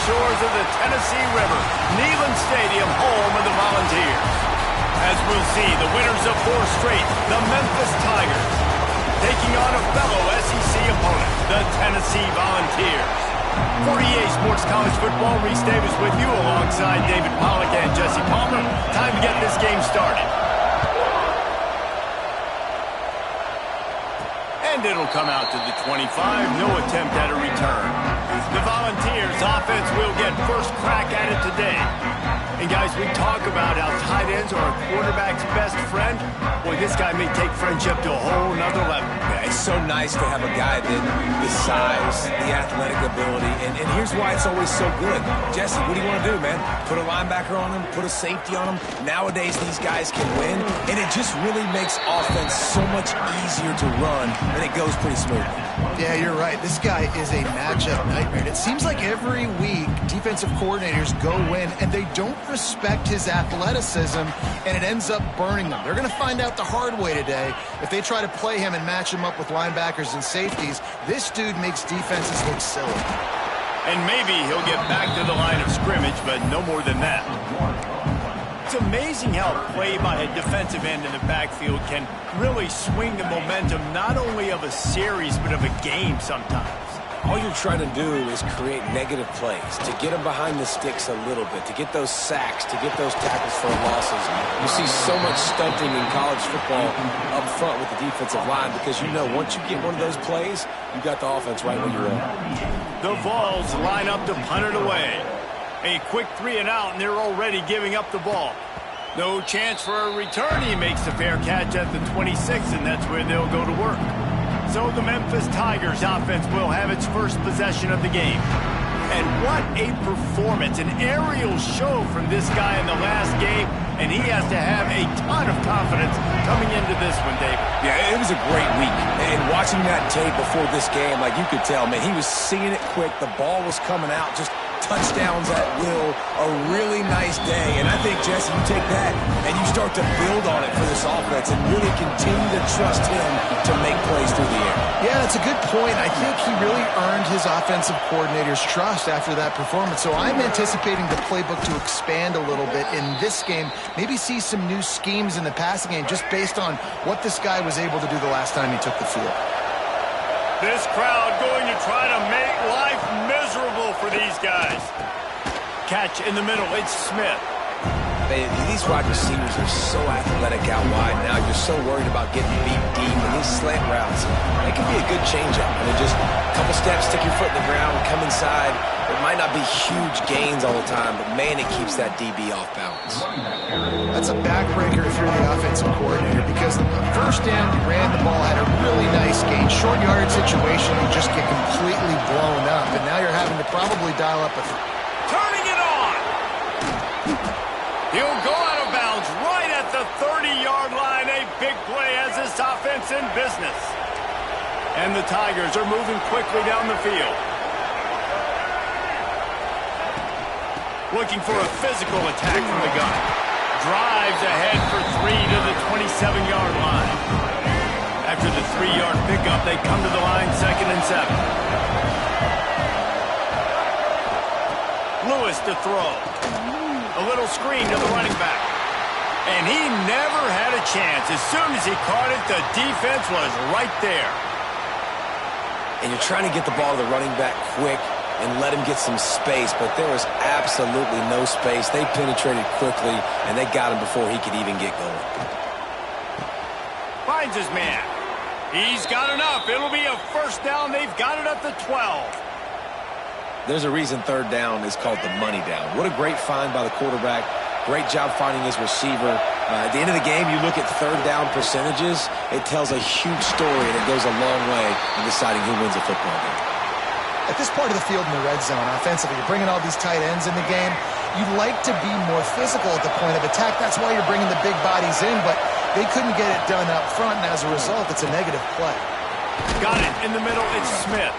shores of the Tennessee River, Neyland Stadium, home of the Volunteers. As we'll see, the winners of 4 straight, the Memphis Tigers, taking on a fellow SEC opponent, the Tennessee Volunteers. For EA Sports College Football, Reese Davis with you alongside David Pollack and Jesse Palmer. Time to get this game started. And it'll come out to the 25, no attempt at a return. The Volunteers offense will get first crack at it today. And guys, we talk about how tight ends are a quarterback's best friend. Boy, this guy may take friendship to a whole nother level. Yeah, it's so nice to have a guy that the size, the athletic ability, and here's why it's always so good. Jesse, what do you want to do, man? Put a linebacker on him, put a safety on him. Nowadays, these guys can win, and it just really makes offense so much easier to run, and it goes pretty smoothly. Yeah, you're right. This guy is a matchup nightmare. It seems like every week defensive coordinators go in and they don't respect his athleticism, and it ends up burning them. They're going to find out the hard way today. If they try to play him and match him up with linebackers and safeties, this dude makes defenses look silly. And maybe he'll get back to the line of scrimmage, but no more than that. It's amazing how play by a defensive end in the backfield can really swing the momentum not only of a series, but of a game sometimes. All you're trying to do is create negative plays, to get them behind the sticks a little bit, to get those sacks, to get those tackles for losses. You see so much stunting in college football up front with the defensive line because you know once you get one of those plays, you got the offense right where you're at. The Vols line up to punt it away. A quick 3 and out, and they're already giving up the ball. No chance for a return. He makes the fair catch at the 26, and that's where they'll go to work. So the Memphis Tigers offense will have its first possession of the game. And what a performance, an aerial show from this guy in the last game, and he has to have a ton of confidence coming into this one, David. Yeah, it was a great week. And watching that tape before this game, like you could tell, man, he was seeing it quick. The ball was coming out, just touchdowns at will, a really nice day. And I think, Jesse, you take that and you start to build on it for this offense and really continue to trust him to make plays through the air. Yeah, that's a good point. I think he really earned his offensive coordinator's trust after that performance. So I'm anticipating the playbook to expand a little bit in this game, maybe see some new schemes in the passing game just based on what this guy was able to do the last time he took the field. This crowd going to try to make life miserable for these guys. Catch in the middle, it's Smith. These wide receivers are so athletic out wide now. You're so worried about getting beat deep, and these slant routes, they can be a good change-up. I mean, just a couple steps, stick your foot in the ground, come inside. It might not be huge gains all the time, but, man, it keeps that DB off balance. That's a backbreaker if you're the offensive coordinator because the first down, you ran the ball, had a really nice gain. Short yard situation, you just get completely blown up, and now you're having to probably dial up a... Turning it on! He'll go out of bounds right at the 30-yard line. A big play as this offense in business. And the Tigers are moving quickly down the field. Looking for a physical attack from the gun. Drives ahead for 3 to the 27-yard line. After the 3-yard pickup, they come to the line 2nd and 7. Lewis to throw. A little screen to the running back. And he never had a chance. As soon as he caught it, the defense was right there. And you're trying to get the ball to the running back quick and let him get some space, but there was absolutely no space. They penetrated quickly, and they got him before he could even get going. Finds his man. He's got enough. It'll be a first down. They've got it at the 12. There's a reason 3rd down is called the money down. What a great find by the quarterback. Great job finding his receiver. At the end of the game, you look at 3rd down percentages. It tells a huge story, and it goes a long way in deciding who wins a football game. At this part of the field in the red zone, offensively, you're bringing all these tight ends in the game. You'd like to be more physical at the point of attack. That's why you're bringing the big bodies in, but they couldn't get it done up front, and as a result, it's a negative play. Got it in the middle. It's Smith.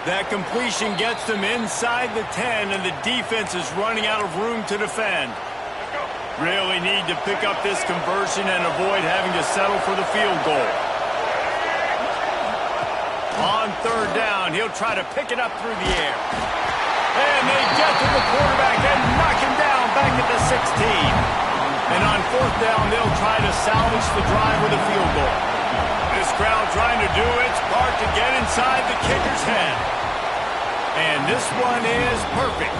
That completion gets them inside the 10, and the defense is running out of room to defend. Really need to pick up this conversion and avoid having to settle for the field goal. On 3rd down, he'll try to pick it up through the air. And they get to the quarterback and knock him down back at the 16. And on fourth down, they'll try to salvage the drive with a field goal. This crowd trying to do its part to get inside the kicker's head. And this one is perfect.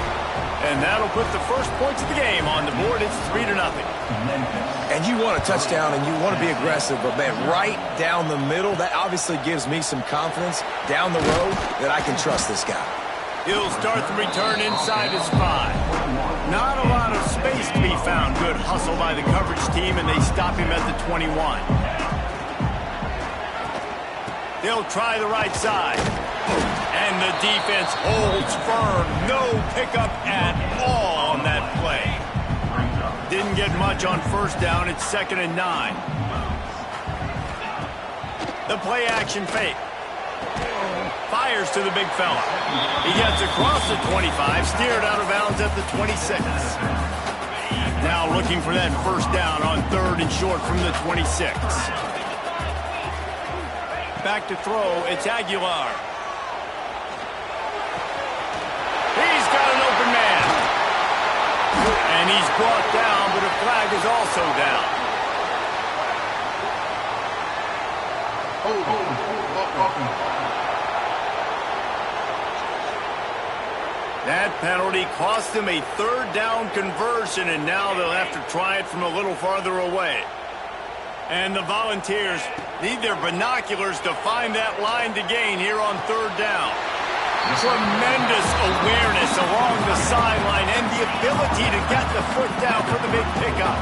And that'll put the first points of the game on the board. It's 3-0. And you want a touchdown and you want to be aggressive, but man, right down the middle, that obviously gives me some confidence down the road that I can trust this guy. He'll start the return inside his 5. Not a lot of space to be found. Good hustle by the coverage team, and they stop him at the 21. They'll try the right side. And the defense holds firm. No pickup at all on that play. Didn't get much on first down. It's 2nd and 9. The play action fake. Fires to the big fella. He gets across the 25, steered out of bounds at the 26. Now looking for that first down on 3rd and short from the 26. Back to throw. It's Aguilar. He's got an open man. And he's brought down, but a flag is also down. That penalty cost them a 3rd down conversion, and now they'll have to try it from a little farther away. And the Volunteers need their binoculars to find that line to gain here on 3rd down. Tremendous awareness along the sideline and the ability to get the foot down for the big pickup.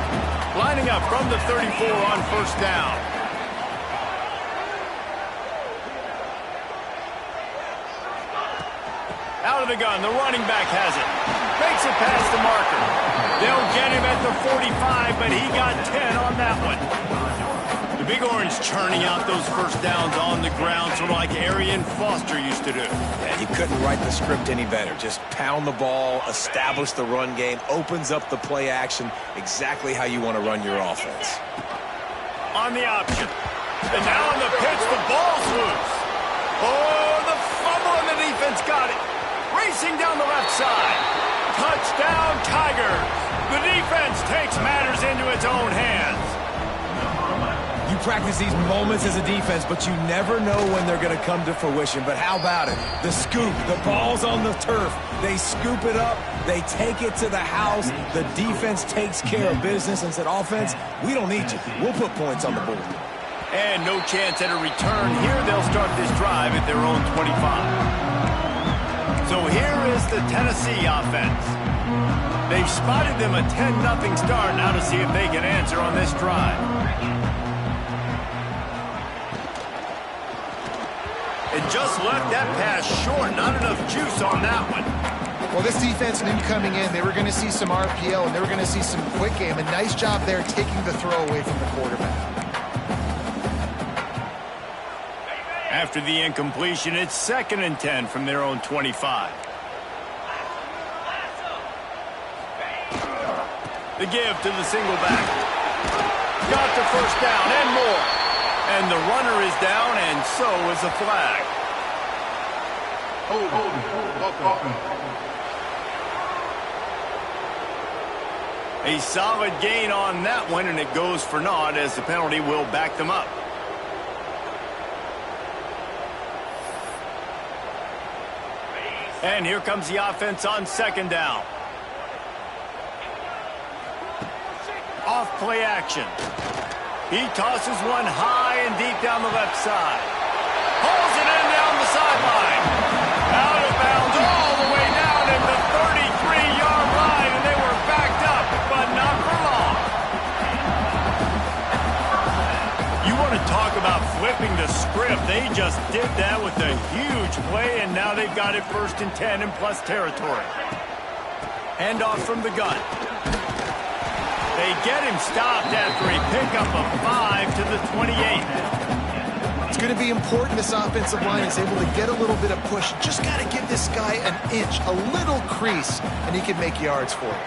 Lining up from the 34 on first down. Out of the gun, the running back has it. Makes it past the marker. They'll get him at the 45, but he got 10 on that one. The Big Orange churning out those first downs on the ground, sort of like Arian Foster used to do. Yeah, you couldn't write the script any better. Just pound the ball, establish the run game, opens up the play action, exactly how you want to run your offense. On the option. And now on the pitch, the ball's loose. Oh, the fumble, and the defense got it. Racing down the left side. Touchdown, Tigers. The defense takes matters into its own hands. You practice these moments as a defense, but you never know when they're going to come to fruition. But how about it? The scoop, the ball's on the turf. They scoop it up. They take it to the house. The defense takes care of business and said, offense, we don't need you. We'll put points on the board. And no chance at a return here. They'll start this drive at their own 25. So here is the Tennessee offense. They've spotted them a 10-0 start. Now to see if they can answer on this drive. And just left that pass short. Not enough juice on that one. Well, this defense knew coming in they were going to see some RPO and they were going to see some quick game. A nice job there taking the throw away from the quarterback. After the incompletion, it's 2nd and 10 from their own 25. The give to the single back. Got the first down and more. And the runner is down, and so is a flag. A solid gain on that one, and it goes for naught as the penalty will back them up. And here comes the offense on 2nd down. Off play action. He tosses one high and deep down the left side. Pulls it in down the sideline. Out of bounds all the way down at the 33-yard line, and they were backed up, but not for long. You want to talk about flipping the script. They just did that with a huge play, and now they've got it 1st and 10 in plus territory. Hand off from the gun. They get him stopped after a pickup of 5 to the 28. It's going to be important this offensive line is able to get a little bit of push. Just got to give this guy an inch, a little crease, and he can make yards for it.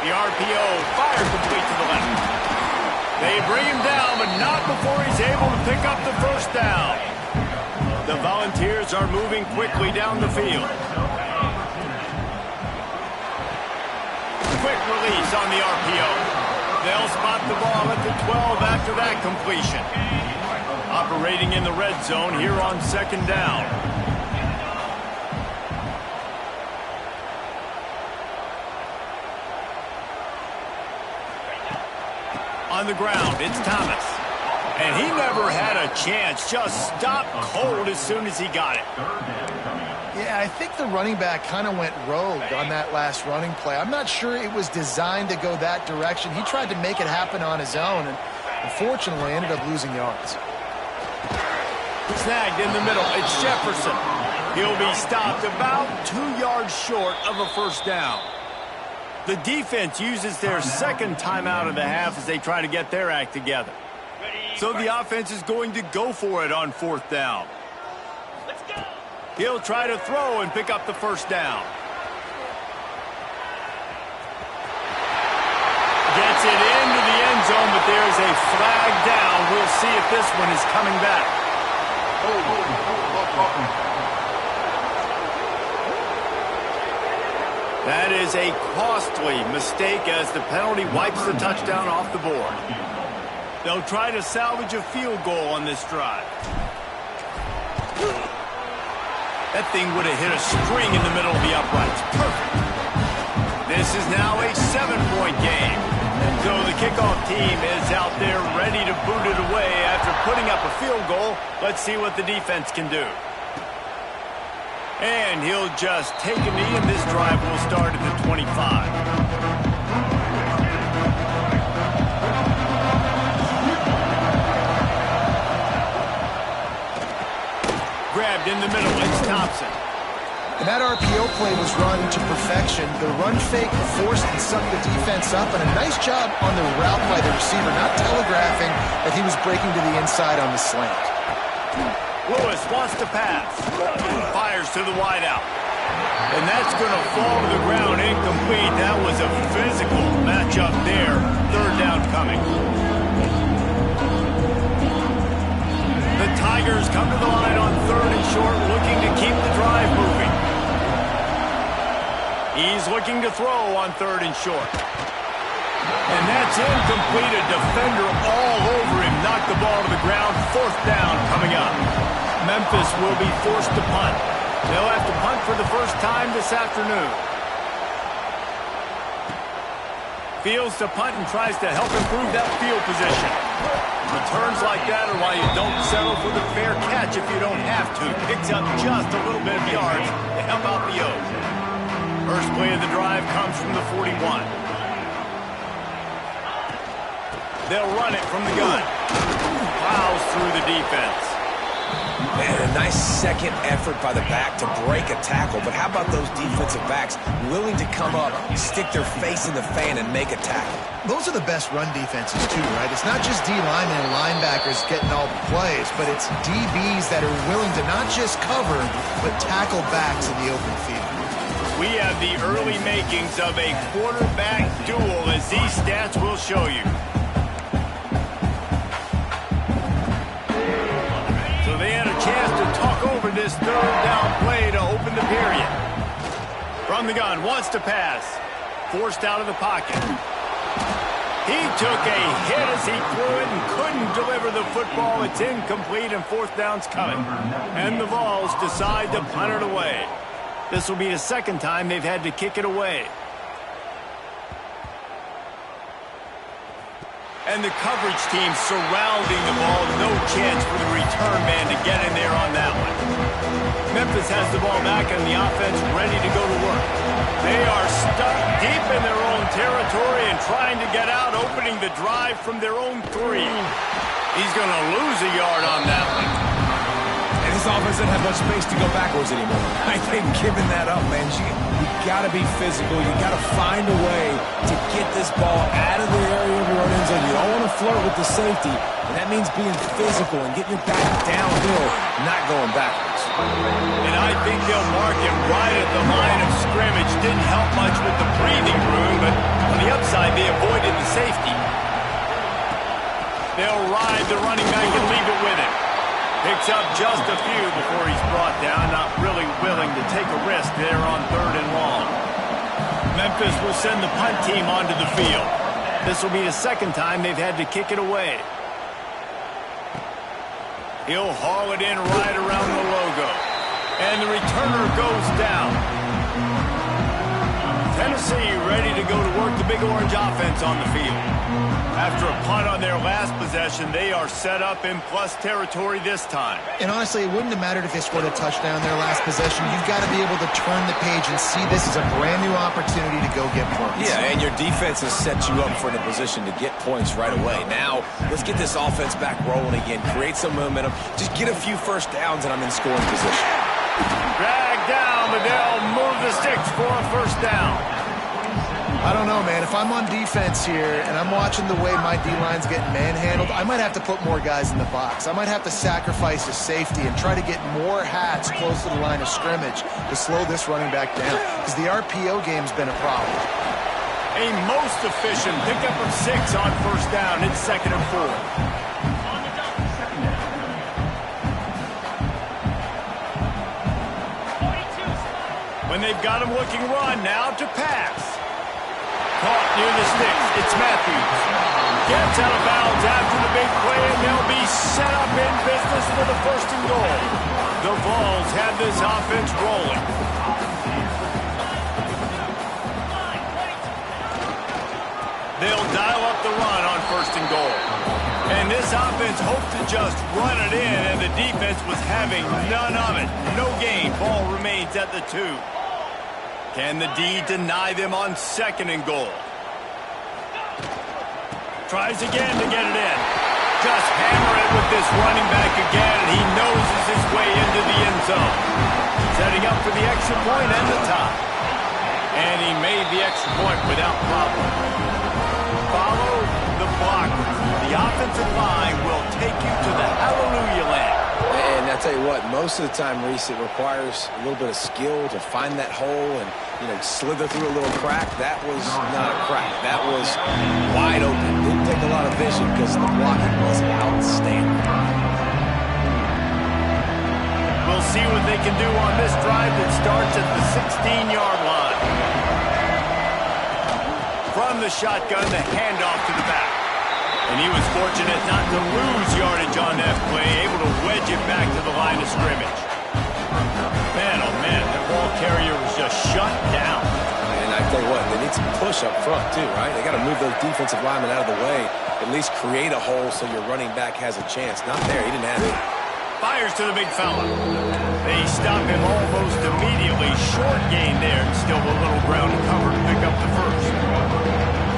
The RPO fire complete to the left. They bring him down, but not before he's able to pick up the first down. The Volunteers are moving quickly down the field. Quick release on the RPO. They'll spot the ball at the 12 after that completion. Operating in the red zone here on 2nd down. On the ground, it's Thomas. And he never had a chance. Just stopped cold as soon as he got it. Yeah, I think the running back kind of went rogue on that last running play. I'm not sure it was designed to go that direction. He tried to make it happen on his own, and unfortunately ended up losing yards. Snagged in the middle. It's Jefferson. He'll be stopped about 2 yards short of a 1st down. The defense uses their 2nd timeout of the half as they try to get their act together. So the offense is going to go for it on 4th down. He'll try to throw and pick up the 1st down. Gets it into the end zone, but there's a flag down. We'll see if this one is coming back. That is a costly mistake as the penalty wipes the touchdown off the board. They'll try to salvage a field goal on this drive. That thing would have hit a string in the middle of the uprights. Perfect. This is now a 7-point game. So the kickoff team is out there ready to boot it away after putting up a field goal. Let's see what the defense can do. And he'll just take a knee, and this drive will start at the 25. Grabbed in the middle, it's Thompson. And that RPO play was run to perfection. The run fake forced and sucked the defense up, and a nice job on the route by the receiver, not telegraphing that he was breaking to the inside on the slant. Lewis wants to pass. Fires to the wideout. And that's going to fall to the ground incomplete. That was a physical matchup there. 3rd down coming. The Tigers come to the line on 3rd and short, looking to keep the drive moving. He's looking to throw on 3rd and short. And that's incomplete. A defender all over him. Knocked the ball to the ground. 4th down coming up. Memphis will be forced to punt. They'll have to punt for the first time this afternoon. Fields to punt and tries to help improve that field position. Returns like that are why you don't settle for the fair catch if you don't have to. Picks up just a little bit of yards to help out the O's. First play of the drive comes from the 41. They'll run it from the gun. Plows through the defense. Man, a nice second effort by the back to break a tackle. But how about those defensive backs willing to come up, stick their face in the fan, and make a tackle? Those are the best run defenses, too, right? It's not just D linemen and linebackers getting all the plays, but it's DBs that are willing to not just cover, but tackle backs in the open field. We have the early makings of a quarterback duel, as these stats will show you. So they had a chance to talk over this 3rd down play to open the period. From the gun, wants to pass. Forced out of the pocket. He took a hit as he threw it and couldn't deliver the football. It's incomplete, and 4th down's coming. And the Vols decide to punt it away. This will be the 2nd time they've had to kick it away. And the coverage team surrounding the ball. No chance for the return man to get in there on that one. Memphis has the ball back and the offense ready to go to work. They are stuck deep in their own territory and trying to get out, opening the drive from their own 3. He's going to lose a yard on that one. And his offense doesn't have much space to go backwards anymore. I think giving that up, man, you got to be physical. You got to find a way to get this ball out of the area of your own end zone. You don't want to flirt with the safety, and that means being physical and getting your back downhill, not going backwards. And I think they'll mark him right at the line of scrimmage. Didn't help much with the breathing room, but on the upside, they avoided the safety. They'll ride the running back and leave it with him. Picks up just a few before he's brought down, not really willing to take a risk there on 3rd and long. Memphis will send the punt team onto the field. This will be the second time they've had to kick it away. He'll haul it in right around the logo. And the returner goes down. Tennessee ready to go to work the Big Orange offense on the field. After a punt on their last possession, they are set up in plus territory this time. And honestly, it wouldn't have mattered if they scored a touchdown their last possession. You've got to be able to turn the page and see this as a brand new opportunity to go get points. Yeah, and your defense has set you up for the position to get points right away. Now, let's get this offense back rolling again, create some momentum, just get a few first downs, and I'm in scoring position. Dragged down, but they'll move the sticks for a first down. I don't know, man. If I'm on defense here and I'm watching the way my D-line's getting manhandled, I might have to put more guys in the box. I might have to sacrifice a safety and try to get more hats close to the line of scrimmage to slow this running back down, because the RPO game's been a problem. A most efficient pickup of 6 on first down. It's 2nd and 4. When they've got him looking run, now to pass. Caught near the sticks. It's Matthews. Gets out of bounds after the big play, and they'll be set up in business for the 1st and goal. The Vols have this offense rolling. They'll dial up the run on 1st and goal. And this offense hoped to just run it in, and the defense was having none of it. No gain. Ball remains at the 2. Can the D deny them on 2nd and goal? Tries again to get it in. Just hammer it with this running back again. He noses his way into the end zone. Setting up for the extra point and the tie. And he made the extra point without problem. Follow the blockers. The offensive line will take you to the hallelujah land. And I tell you what, most of the time, Reese, it requires a little bit of skill to find that hole and, slither through a little crack. That was not a crack. That was wide open. Didn't take a lot of vision because the blocking was outstanding. We'll see what they can do on this drive that starts at the 16-yard line. From the shotgun, the handoff to the back. And he was fortunate not to lose yardage on that play, able to wedge it back to the line of scrimmage. Man, oh man, that ball carrier was just shut down. And I tell you what, they need some push up front too, right? They got to move those defensive linemen out of the way, at least create a hole so your running back has a chance. Not there, he didn't have it. Fires to the big fella. They stop him almost immediately. Short gain there, and still a little ground to cover to pick up the 1st.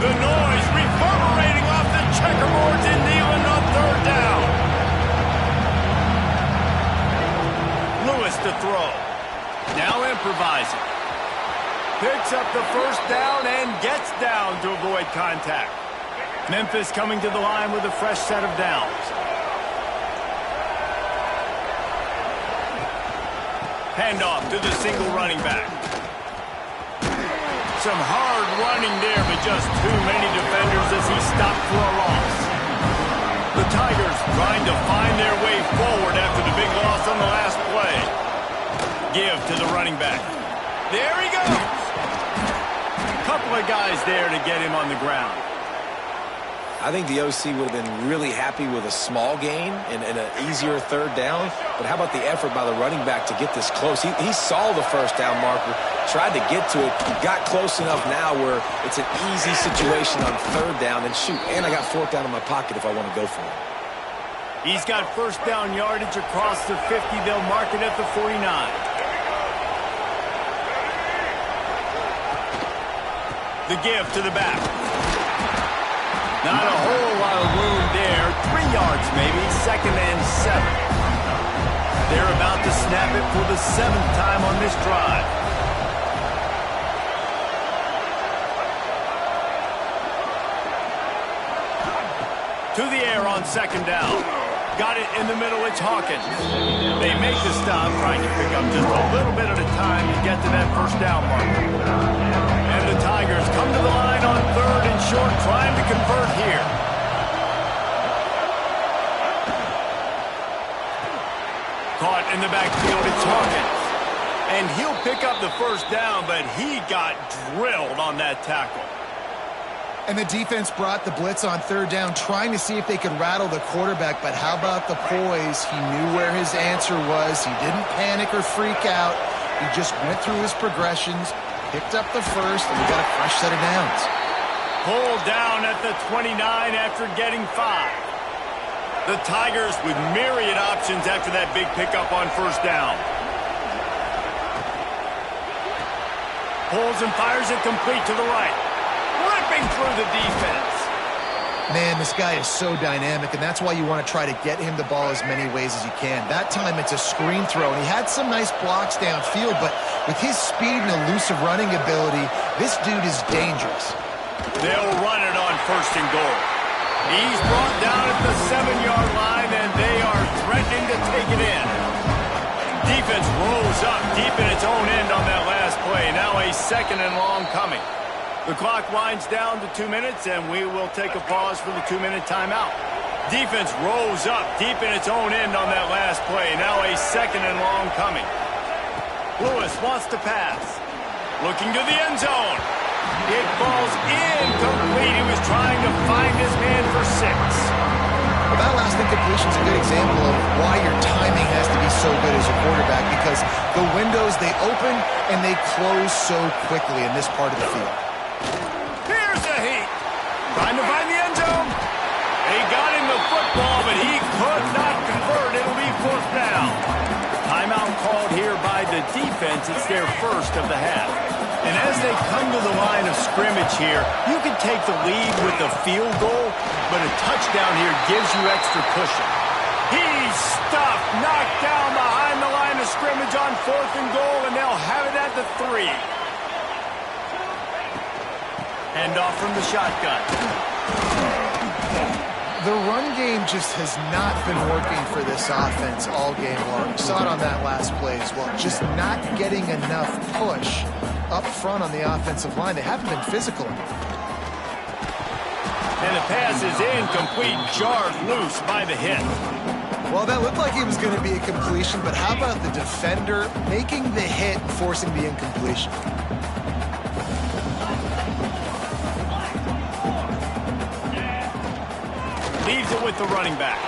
The noise reverberating off the checkerboards in Neyland on 3rd down. Lewis to throw. Now improvising. Picks up the 1st down and gets down to avoid contact. Memphis coming to the line with a fresh set of downs. Handoff to the single running back. Some hard running there, but just too many defenders as he stopped for a loss. The Tigers trying to find their way forward after the big loss on the last play. Give to the running back. There he goes. Couple of guys there to get him on the ground. I think the OC would have been really happy with a small gain and an easier 3rd down. But how about the effort by the running back to get this close? He saw the 1st down marker, tried to get to it, got close enough now where it's an easy situation on 3rd down. And shoot, and I got 4th down in my pocket if I want to go for it. He's got 1st down yardage across the 50. They'll mark it at the 49. The give to the back. Not a whole lot of room there. 3 yards maybe. 2nd and 7. They're about to snap it for the 7th time on this drive. To the air on 2nd down. Got it in the middle. It's Hawkins. They make the stop, trying to pick up just a little bit at a time to get to that 1st down mark. And the Tigers come to the line on 3rd and short, trying to convert here. spot in the backfield. It's Hawkins. And he'll pick up the first down, but he got drilled on that tackle. And the defense brought the blitz on third down, trying to see if they could rattle the quarterback. But how about the poise? He knew where his answer was. He didn't panic or freak out. He just went through his progressions, picked up the first, and we got a fresh set of downs. Pulled down at the 29 after getting 5. The Tigers with myriad options after that big pickup on first down. Pulls and fires it complete to the right. Ripping through the defense. Man, this guy is so dynamic, and that's why you want to try to get him the ball as many ways as you can. That time it's a screen throw, and he had some nice blocks downfield, but with his speed and elusive running ability, this dude is dangerous. They'll run it on first and goal. He's brought down at the 7-yard line, and they are threatening to take it in. Defense rolls up deep in its own end on that last play. Now a second and long coming. The clock winds down to 2 minutes, and we will take a pause for the 2-minute timeout. Defense rolls up deep in its own end on that last play. Now a second and long coming. Lewis wants to pass. Looking to the end zone. It falls incomplete. He was trying to find his man for 6. Well, that last incompletion is a good example of why your timing has to be so good as a quarterback, because the windows, they open and they close so quickly in this part of the field. Here's a heat. Trying to find the end zone. They got him the football, but he could not convert. It'll be fourth down. Timeout called here by the defense. It's their first of the half. And as they come to the line of scrimmage here, you can take the lead with a field goal, but a touchdown here gives you extra cushion. He's stuffed, knocked down behind the line of scrimmage on fourth and goal, and they'll have it at the 3. Hand off from the shotgun. The run game just has not been working for this offense all game long. We saw it on that last play as well. Just not getting enough push up front on the offensive line. They haven't been physical enough. And the pass is incomplete, jarred loose by the hit. Well, that looked like it was going to be a completion, but how about the defender making the hit, forcing the incompletion? Leaves it with the running back.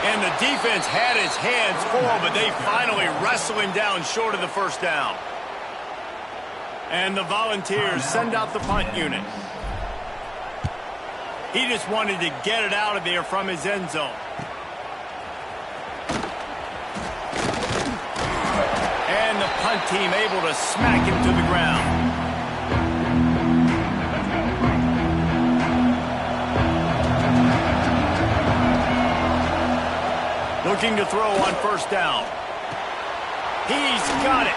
And the defense had his hands full, but they finally wrestle him down short of the first down. And the Volunteers send out the punt unit. He just wanted to get it out of there from his end zone. And the punt team able to smack him to the ground. Looking to throw on first down. He's got it.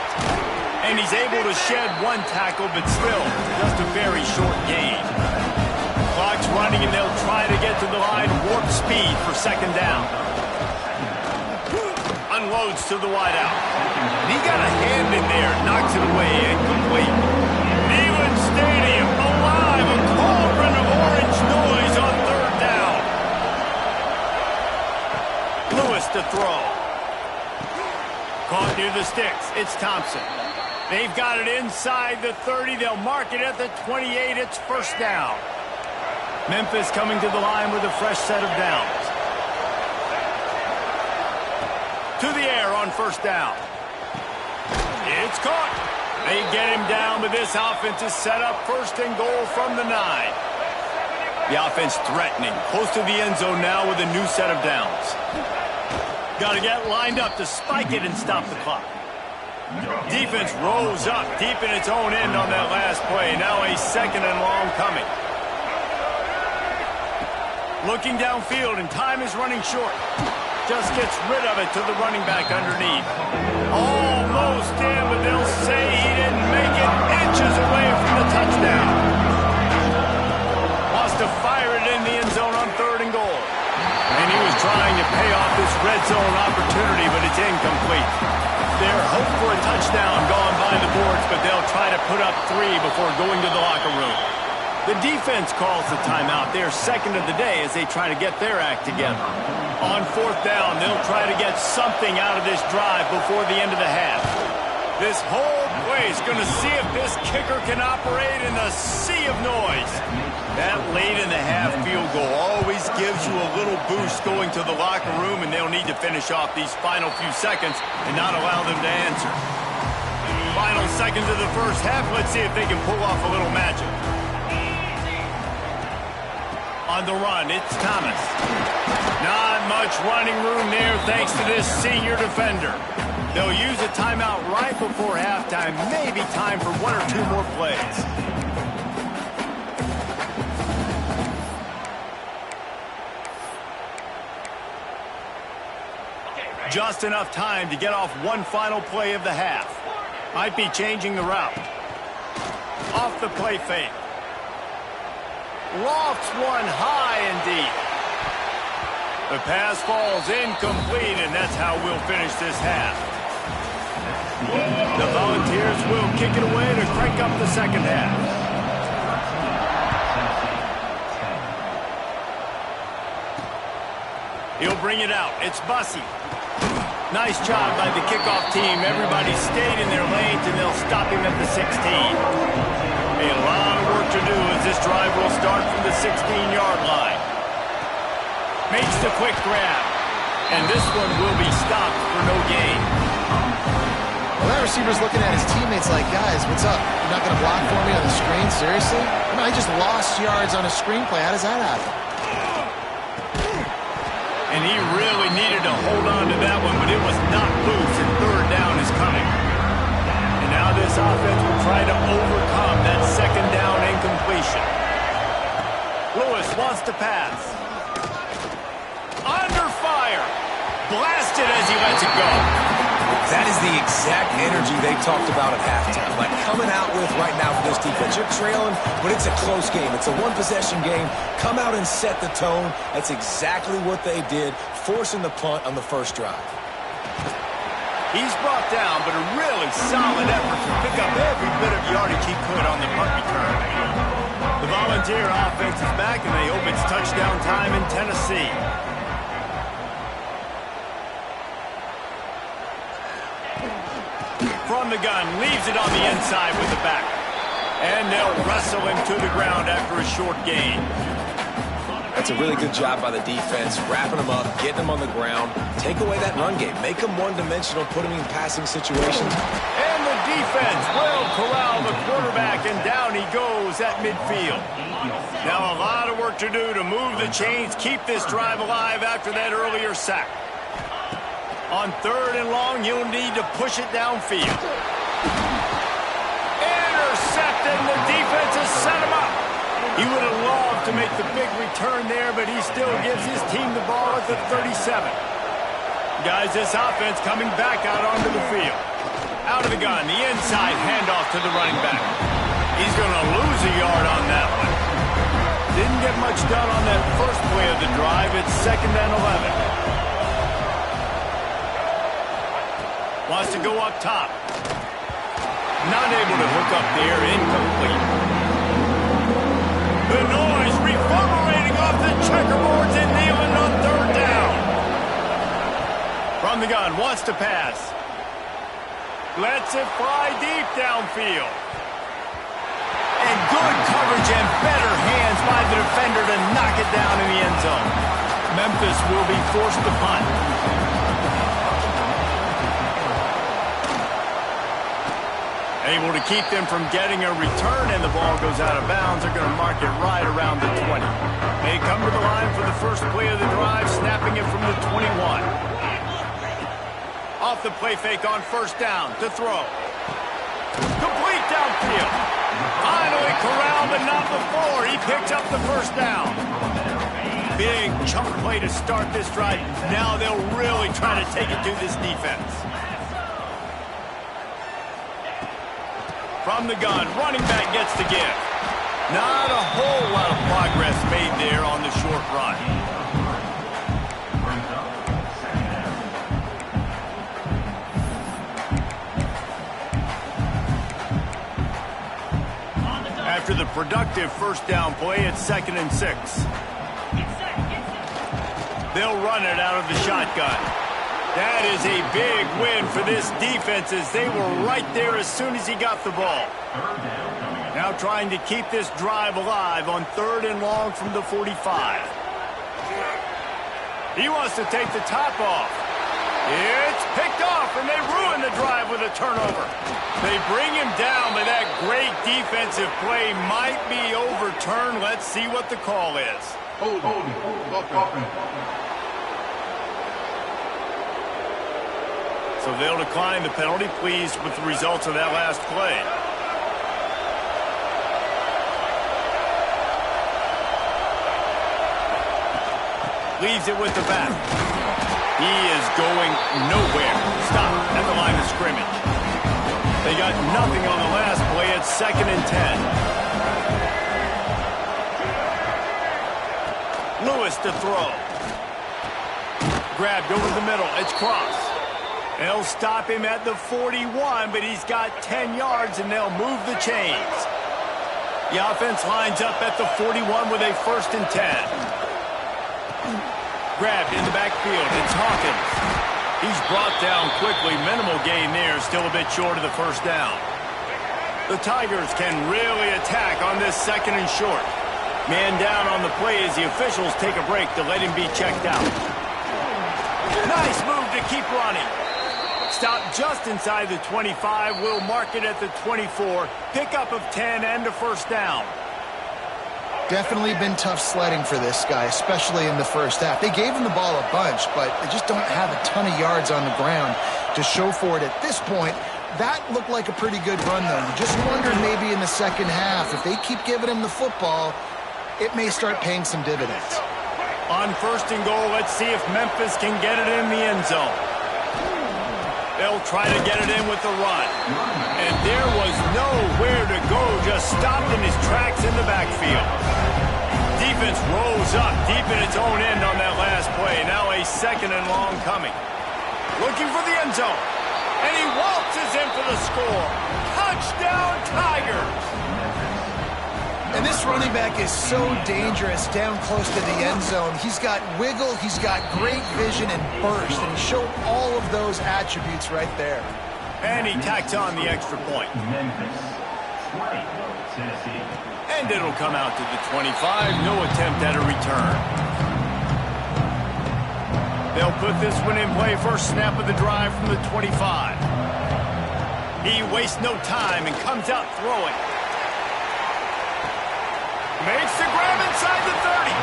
And he's able to shed one tackle, but still just a very short gain. Clock's running, and they'll try to get to the line. Warp speed for second down. Unloads to the wideout. He got a hand in there, knocks it away, incomplete. Neyland Stadium alive, a cauldron of orange noise on third down. Lewis to throw. Caught near the sticks. It's Thompson. They've got it inside the 30. They'll mark it at the 28. It's first down. Memphis coming to the line with a fresh set of downs. To the air on first down. It's caught. They get him down, but this offense is set up first and goal from the 9. The offense threatening. Close to the end zone now with a new set of downs. Got to get lined up to spike it and stop the clock. Defense rose up deep in its own end on that last play. Now a second and long coming. Looking downfield, and time is running short. Just gets rid of it to the running back underneath. Almost in, but they'll say he didn't make it, inches away from the touchdown. Wants to fire it in the end zone on third and goal. And he was trying to pay off this red zone opportunity, but it's incomplete. Their hope for a touchdown gone by the boards, but they'll try to put up 3 before going to the locker room. The defense calls the timeout. They're second of the day as they try to get their act together. On fourth down, they'll try to get something out of this drive before the end of the half. This whole place going to see if this kicker can operate in a sea of noise. That late in the half field goal always gives you a little boost going to the locker room, and they'll need to finish off these final few seconds and not allow them to answer. Final seconds of the first half. Let's see if they can pull off a little magic. On the run, it's Thomas. Not much running room there thanks to this senior defender. They'll use a timeout right before halftime. Maybe time for one or two more plays. Just enough time to get off one final play of the half. Might be changing the route. Off the play fake. Lofts one high and deep. The pass falls incomplete, and that's how we'll finish this half. The Volunteers will kick it away to crank up the second half. He'll bring it out. It's Bussey. Nice job by the kickoff team. Everybody stayed in their lanes, and they'll stop him at the 16. A lot of work to do as this drive will start from the 16-yard line. Makes the quick grab. And this one will be stopped for no gain. Well, that receiver's looking at his teammates like, guys, what's up? You're not going to block for me on the screen? Seriously? I mean, I just lost yards on a screen play. How does that happen? And he really needed to hold on to that one, but it was not loose, and third down is coming. And now this offense will try to overcome that second down incompletion. Lewis wants to pass. Under fire. Blasted as he lets it go. That is the exact energy they talked about at halftime. Like coming out with right now for this defense. You're trailing, but it's a close game. It's a one-possession game. Come out and set the tone. That's exactly what they did, forcing the punt on the first drive. He's brought down, but a really solid effort to pick up every bit of yardage he could on the punt return. The Volunteer offense is back, and they hope it's touchdown time in Tennessee. From the gun, leaves it on the inside with the back. And they'll wrestle him to the ground after a short gain. That's a really good job by the defense, wrapping him up, getting him on the ground. Take away that run game. Make him one-dimensional, put him in passing situations. And the defense will corral the quarterback, and down he goes at midfield. Now a lot of work to do to move the chains, keep this drive alive after that earlier sack. On third and long, you'll need to push it downfield. Intercepted, and the defense has set him up. He would have loved to make the big return there, but he still gives his team the ball at the 37. Guys, this offense coming back out onto the field. Out of the gun, the inside handoff to the running back. He's going to lose a yard on that one. Didn't get much done on that first play of the drive. It's 2nd and 11. Wants to go up top. Not able to hook up there. Incomplete. The noise reverberating off the checkerboards and kneeling on third down. From the gun. Wants to pass. Lets it fly deep downfield. And good coverage and better hands by the defender to knock it down in the end zone. Memphis will be forced to punt. Able to keep them from getting a return, and the ball goes out of bounds. They're going to mark it right around the 20. They come to the line for the first play of the drive, snapping it from the 21. Off the play fake on first down to throw. Complete downfield. Finally corralled, but not before. He picked up the first down. Big chunk play to start this drive. Now they'll really try to take it to this defense. From the gun, running back gets the give. Not a whole lot of progress made there on the short run. After after the productive first down play at 2nd and 6. They'll run it out of the shotgun. That is a big win for this defense as they were right there as soon as he got the ball. Now trying to keep this drive alive on 3rd and long from the 45. He wants to take the top off. It's picked off, and they ruin the drive with a turnover. They bring him down, but that great defensive play might be overturned. Let's see what the call is. So they'll decline the penalty, pleased with the results of that last play. Leaves it with the back. He is going nowhere. Stop at the line of scrimmage. They got nothing on the last play at 2nd and 10. Lewis to throw. Grabbed over the middle. It's Cross. They'll stop him at the 41, but he's got 10 yards, and they'll move the chains. The offense lines up at the 41 with a 1st and 10. Grabbed in the backfield. It's Hawkins. He's brought down quickly. Minimal gain there. Still a bit short of the first down. The Tigers can really attack on this 2nd and short. Man down on the play as the officials take a break to let him be checked out. Nice move to keep running. Stop just inside the 25. We'll mark it at the 24. Pickup of 10 and a 1st down. Definitely been tough sledding for this guy, especially in the first half. They gave him the ball a bunch, but they just don't have a ton of yards on the ground to show for it at this point. That looked like a pretty good run, though. You just wondered maybe in the second half, if they keep giving him the football, it may start paying some dividends. On 1st and goal, let's see if Memphis can get it in the end zone. They'll try to get it in with the run. And there was nowhere to go, just stopped in his tracks in the backfield. Defense rose up deep in its own end on that last play. Now a 2nd and long coming. Looking for the end zone. And he waltzes in for the score. Touchdown, Tigers! And this running back is so dangerous down close to the end zone. He's got wiggle, he's got great vision and burst, and he showed all of those attributes right there. And he tacks on the extra point. Memphis, 20, Tennessee. And it'll come out to the 25. No attempt at a return. They'll put this one in play. First snap of the drive from the 25. He wastes no time and comes out throwing. Makes the grab inside the 30.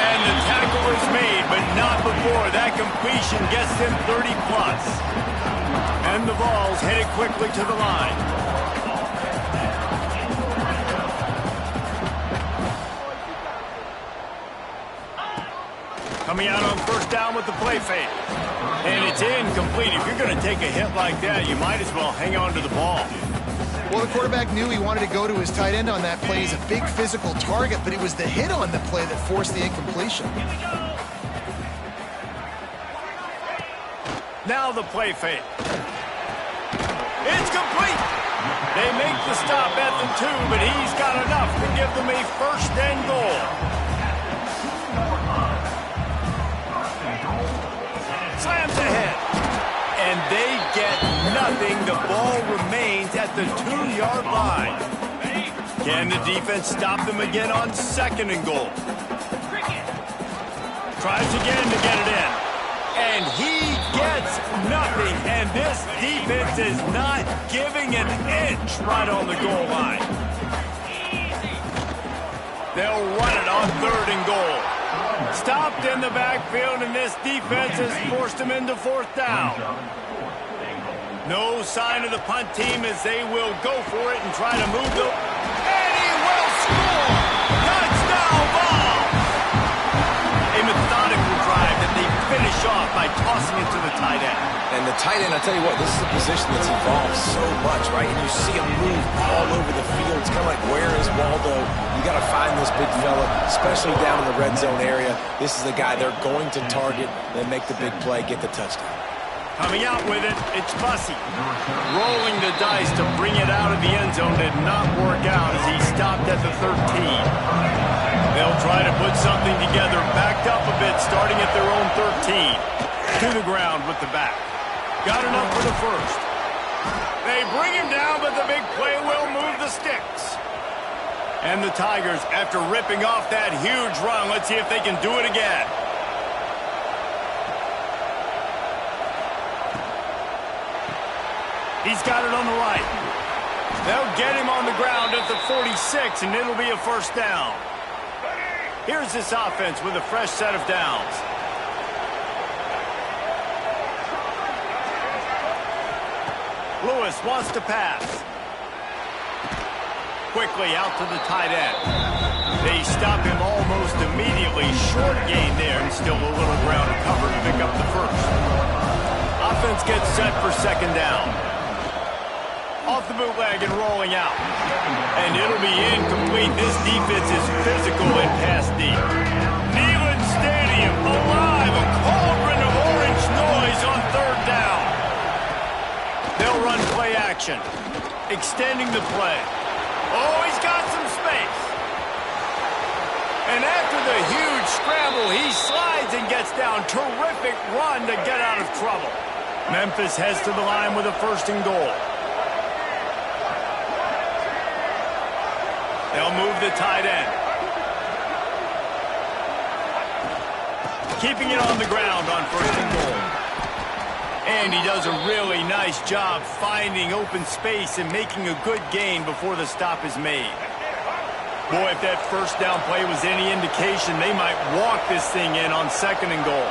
And the tackle is made, but not before. That completion gets them 30+. And the ball's headed quickly to the line. Coming out on 1st down with the play fake. And it's incomplete. If you're going to take a hit like that, you might as well hang on to the ball. Well, the quarterback knew he wanted to go to his tight end on that play. He's a big physical target, but it was the hit on the play that forced the incompletion. Now the play fake. It's complete. They make the stop at the 2, but he's got enough to give them a 1st and goal. Slams ahead. And they get nothing. The ball remains at the 2-yard line. Can the defense stop them again on 2nd and goal? Tries again to get it in. And he gets nothing. And this defense is not giving an inch right on the goal line. They'll run it on 3rd and goal. Stopped in the backfield, and this defense has forced him into 4th down. No sign of the punt team as they will go for it and try to move the... And he will score! Touchdown ball! A methodical drive that they finish off by tossing it to the tight end. And the tight end, I'll tell you what, this is a position that's evolved so much, right? And you see him move all over the field. It's kind of like, where is Waldo? You got to find this big fella, especially down in the red zone area. This is the guy they're going to target and make the big play, get the touchdown. Coming out with it, it's Bussey. Rolling the dice to bring it out of the end zone did not work out as he stopped at the 13. They'll try to put something together, backed up a bit, starting at their own 13. To the ground with the back. Got enough for the first. They bring him down, but the big play will move the sticks. And the Tigers, after ripping off that huge run, let's see if they can do it again. He's got it on the right. They'll get him on the ground at the 46, and it'll be a first down. Here's this offense with a fresh set of downs. Lewis wants to pass. Quickly out to the tight end. They stop him almost immediately. Short gain there, and still a little ground to cover to pick up the first. Offense gets set for second down. Off the bootleg and rolling out. And it'll be incomplete. This defense is physical and pass deep. Neyland Stadium alive. A cauldron of orange noise on third down. They'll run play action. Extending the play. Oh, he's got some space. And after the huge scramble, he slides and gets down. Terrific run to get out of trouble. Memphis heads to the line with a first and goal. They'll move the tight end. Keeping it on the ground on first and goal. And he does a really nice job finding open space and making a good gain before the stop is made. Boy, if that first down play was any indication, they might walk this thing in on second and goal.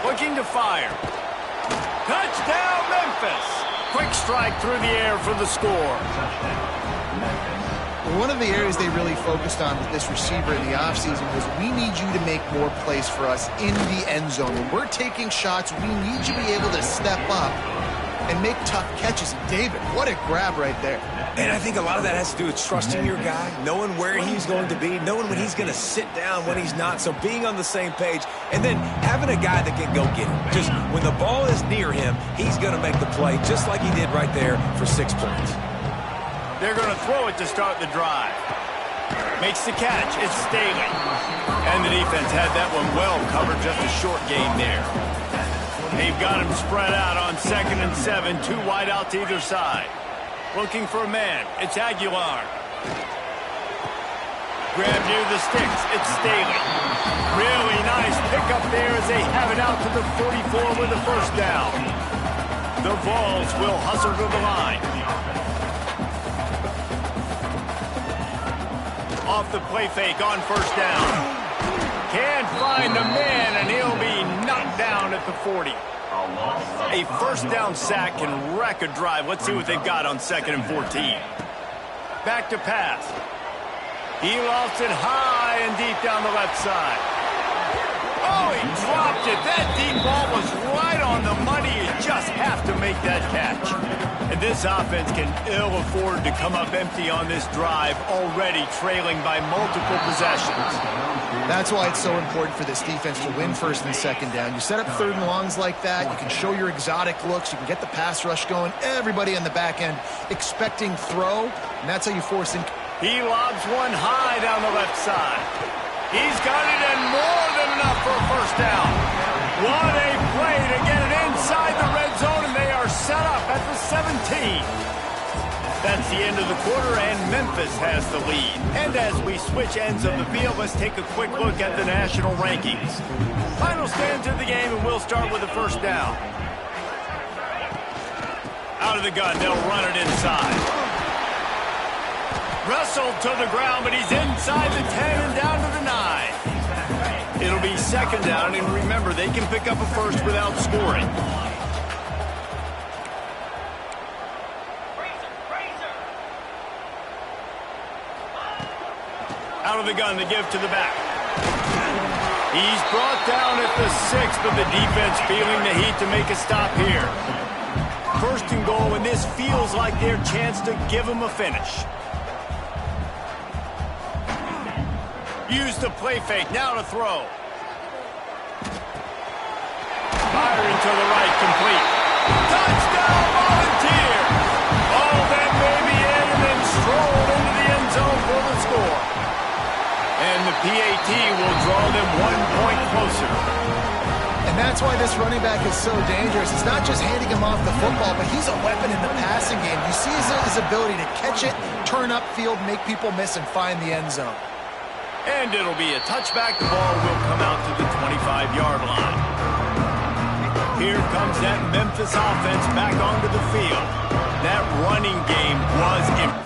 Looking to fire. Touchdown, Memphis! Quick strike through the air for the score. One of the areas they really focused on with this receiver in the offseason was we need you to make more plays for us in the end zone. When we're taking shots, we need you to be able to step up and make tough catches. David, what a grab right there. And I think a lot of that has to do with trusting your guy, knowing where he's going to be, knowing when he's going to sit down, when he's not. So being on the same page, and then having a guy that can go get him. Just when the ball is near him, he's going to make the play, just like he did right there for 6 points. They're going to throw it to start the drive. Makes the catch. It's Staley. And the defense had that one well covered, just a short gain there. They've got him spread out on 2nd and 7, 2 wide out to either side. Looking for a man. It's Aguilar. Grab near the sticks. It's Staley. Really nice pickup there as they have it out to the 44 with the first down. The Vols will hustle to the line. Off the play fake on first down. Can't find the man, and he'll be knocked down at the 40. A first down sack can wreck a drive. Let's see what they've got on 2nd and 14. Back to pass. He lofts it high and deep down the left side. Oh, he dropped it. That deep ball was right on the money. You just have to make that catch. And this offense can ill afford to come up empty on this drive, already trailing by multiple possessions. That's why it's so important for this defense to win 1st and 2nd down. You set up 3rd and longs like that. You can show your exotic looks. You can get the pass rush going. Everybody on the back end expecting throw, and that's how you force in. He lobs one high down the left side. He's got it, and more than enough for a first down. What a play to get it inside the red zone, and they are set up at the 17. That's the end of the quarter, and Memphis has the lead. And as we switch ends of the field, let's take a quick look at the national rankings. Final stands of the game, and we'll start with the first down. Out of the gun, they'll run it inside. Wrestled to the ground, but he's inside the 10 and down to the 9. It'll be 2nd down, and remember, they can pick up a first without scoring. Out of the gun, the give to the back. He's brought down at the 6, but the defense feeling the heat to make a stop here. 1st and goal, and this feels like their chance to give them a finish. Use the play fake, now to throw. Firing to the right, complete. Touchdown, Volunteers! Oh, that may be it, and then strolled into the end zone for the score. And the PAT will draw them 1 point closer. And that's why this running back is so dangerous. It's not just handing him off the football, but he's a weapon in the passing game. You see his ability to catch it, turn upfield, make people miss, and find the end zone. And it'll be a touchback. The ball will come out to the 25-yard line. Here comes that Memphis offense back onto the field. That running game was impressive.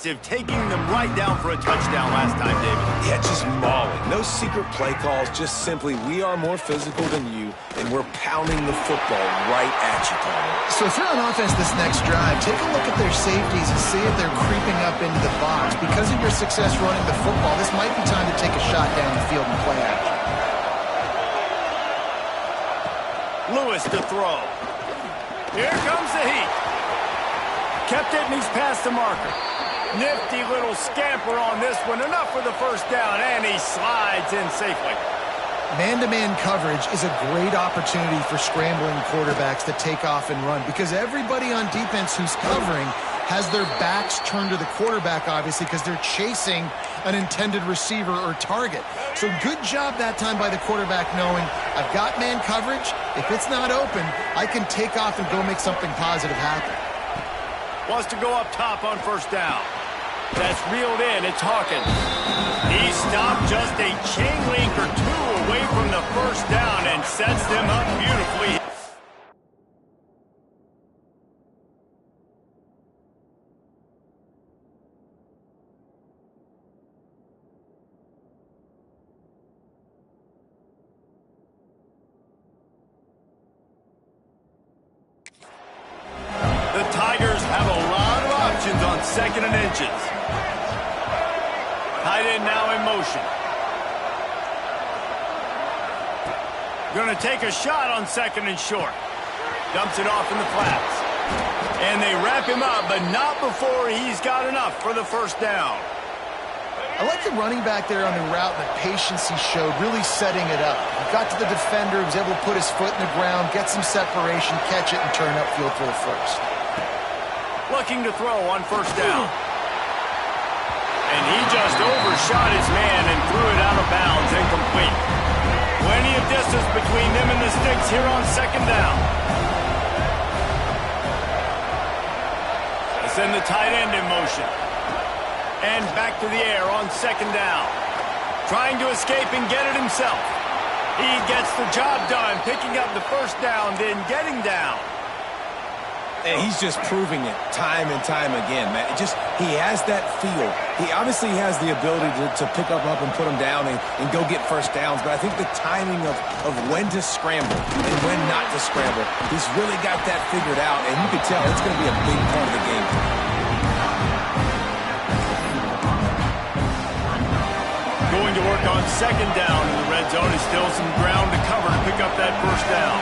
Taking them right down for a touchdown last time, David. Yeah, just mauling. No secret play calls, just simply we are more physical than you, and we're pounding the football right at you, Tom. So if you're on offense this next drive, take a look at their safeties and see if they're creeping up into the box. Because of your success running the football, this might be time to take a shot down the field and play action. Lewis to throw. Here comes the heat. Kept it, and he's past the marker. Nifty little scamper on this one. Enough for the first down, and he slides in safely. Man-to-man coverage is a great opportunity for scrambling quarterbacks to take off and run because everybody on defense who's covering has their backs turned to the quarterback, obviously, because they're chasing an intended receiver or target. So good job that time by the quarterback knowing I've got man coverage. If it's not open, I can take off and go make something positive happen. Wants to go up top on first down. That's reeled in. It's Hawkins. He stopped just a chain link or two away from the first down and sets them up beautifully. The Tigers have a lot of options on 2nd and inches. Tight end now in motion. Going to take a shot on 2nd and short. Dumps it off in the flats. And they wrap him up, but not before he's got enough for the first down. I like the running back there on the route and the patience he showed, really setting it up. He got to the defender, was able to put his foot in the ground, get some separation, catch it, and turn upfield for the first. Looking to throw on 1st down. And he just overshot his man and threw it out of bounds, incomplete. Plenty of distance between them and the sticks here on 2nd down. They send the tight end in motion. And back to the air on 2nd down. Trying to escape and get it himself. He gets the job done, picking up the 1st down, then getting down. And he's just proving it time and time again, man. He has that feel. He obviously has the ability to pick up and put him down and go get 1st downs. But I think the timing of when to scramble and when not to scramble, he's really got that figured out. And you can tell it's going to be a big part of the game. Going to work on 2nd down in the red zone. Is still some ground to cover to pick up that 1st down.